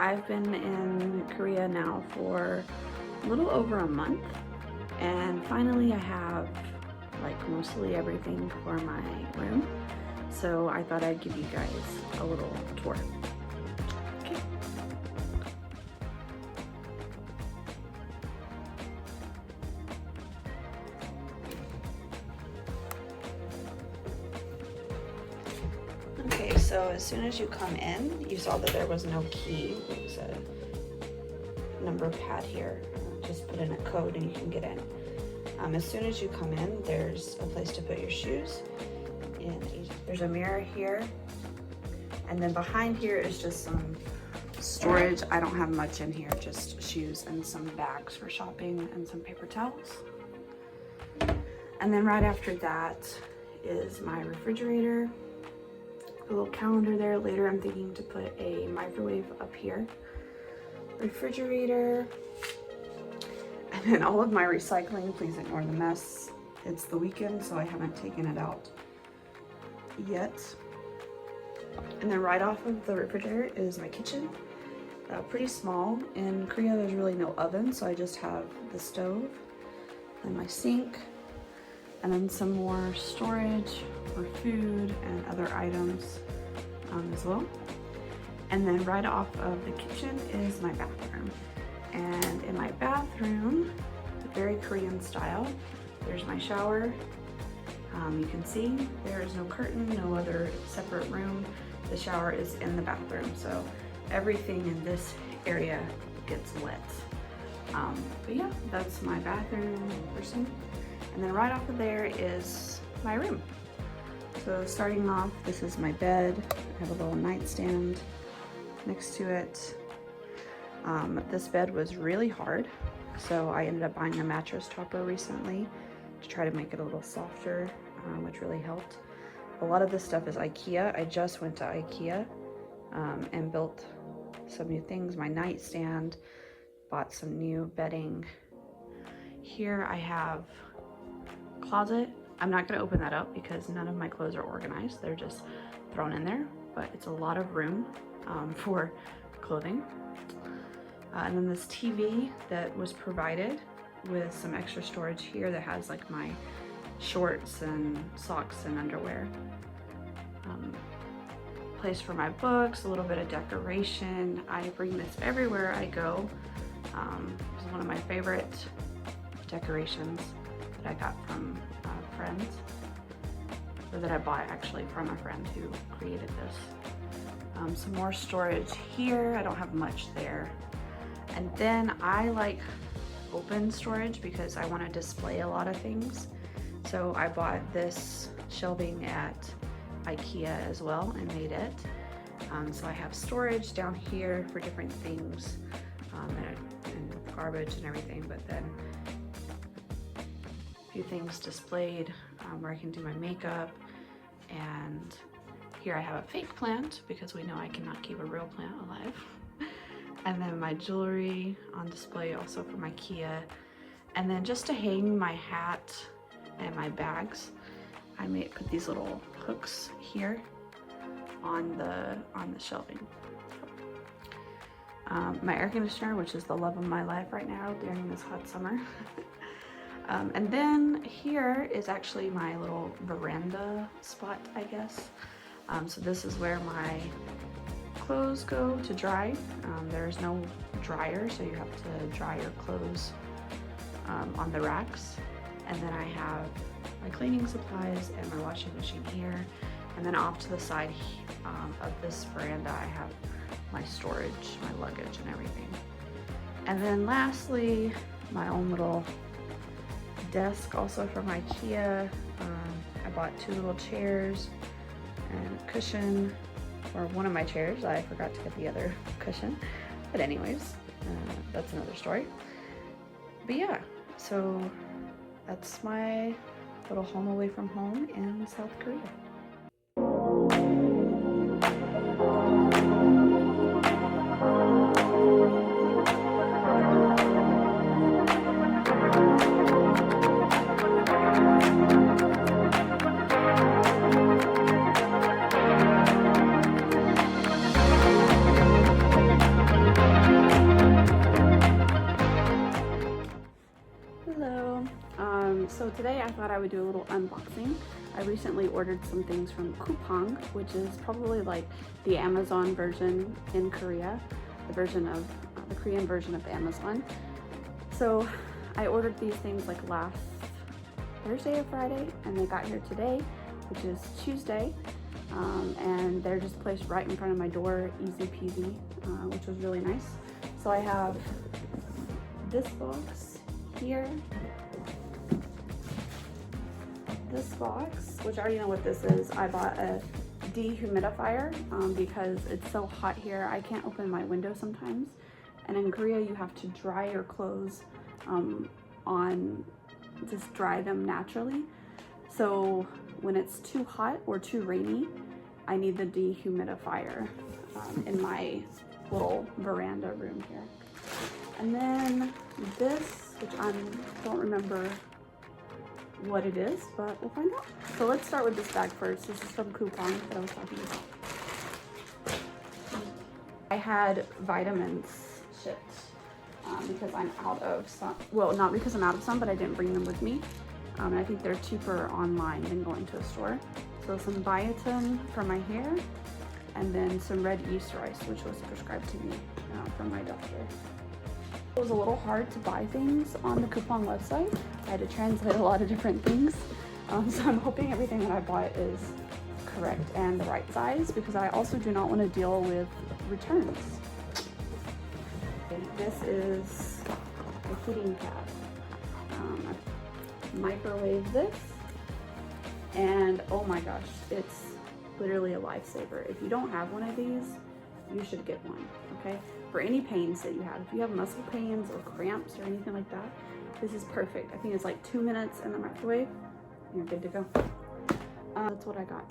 I've been in Korea now for a little over a month, and finally I have like mostly everything for my room. So I thought I'd give you guys a little tour. Okay. Okay, so as soon as you come in, you saw that there was no key. There's a number pad here. Just put in a code and you can get in. As soon as you come in, there's a place to put your shoes. And there's a mirror here. And then behind here is just some storage. I don't have much in here, just shoes and some bags for shopping and some paper towels. And then right after that is my refrigerator. A little calendar there. Later I'm thinking to put a microwave up here. Refrigerator. And then all of my recycling, please ignore the mess. It's the weekend, so I haven't taken it out yet. And then right off of the refrigerator is my kitchen. Pretty small. In Korea, there's really no oven, so I just have the stove and my sink. And then some more storage for food and other items as well. And then right off of the kitchen is my bathroom. And in my bathroom, very Korean style, there's my shower. You can see there is no curtain, no other separate room. The shower is in the bathroom, so everything in this area gets lit. But yeah, that's my bathroom person. And then right off of there is my room. So starting off, this is my bed. I have a little nightstand next to it. This bed was really hard, so I ended up buying a mattress topper recently to try to make it a little softer, which really helped. A lot of this stuff is IKEA. I just went to IKEA and built some new things. My nightstand, bought some new bedding. Here I have a closet. I'm not gonna open that up because none of my clothes are organized. They're just thrown in there, but it's a lot of room for clothing. And then this TV that was provided with some extra storage here that has like my shorts and socks and underwear. Place for my books, a little bit of decoration. I bring this everywhere I go. This is one of my favorite decorations that I got from friends, or that I bought actually from a friend who created this. Some more storage here. I don't have much there. And then I like open storage because I want to display a lot of things. So I bought this shelving at IKEA as well and made it. So I have storage down here for different things and garbage and everything, but then a few things displayed where I can do my makeup. And here I have a fake plant because we know I cannot keep a real plant alive. And then my jewelry on display also from IKEA. And then just to hang my hat and my bags, I put these little hooks here on the shelving. My air conditioner, which is the love of my life right now during this hot summer. And then here is actually my little veranda spot, I guess. So this is where my clothes go to dry. There's no dryer, so you have to dry your clothes on the racks. And then I have my cleaning supplies and my washing machine here. And then off to the side of this veranda, I have my storage, my luggage and everything. And then lastly, my own little desk also from IKEA. I bought 2 little chairs and a cushion for one of my chairs. I forgot to get the other cushion, but anyways, that's another story. But yeah, so that's my little home away from home in South Korea. Hello. So today I thought I would do a little unboxing. I recently ordered some things from ClipChamp, which is probably like the Amazon version in Korea, the Korean version of Amazon. So I ordered these things like last Thursday or Friday, and they got here today, which is Tuesday. And they're just placed right in front of my door, easy peasy, which was really nice. So I have this box here, this box, which I already know what this is. I bought a dehumidifier because it's so hot here. I can't open my window sometimes, and in Korea you have to dry your clothes just dry them naturally. So when it's too hot or too rainy, I need the dehumidifier in my little veranda room here. And then this, which I don't remember what it is, but we'll find out. So let's start with this bag first. This is from ClipChamp that I was talking about. I had vitamins shipped because I'm out of some. Well, not because I'm out of some, but I didn't bring them with me. And I think they're cheaper online than going to a store. So some biotin for my hair, and then some red yeast rice, which was prescribed to me from my doctor. It was a little hard to buy things on the ClipChamp website. I had to translate a lot of different things. So I'm hoping everything that I bought is correct and the right size, because I also do not want to deal with returns. This is a heating pad. I microwave this, and oh my gosh, it's literally a lifesaver. If you don't have one of these, you should get one, okay? For any pains that you have. If you have muscle pains or cramps or anything like that, this is perfect. I think it's like 2 minutes in the microwave, and you're good to go. That's what I got.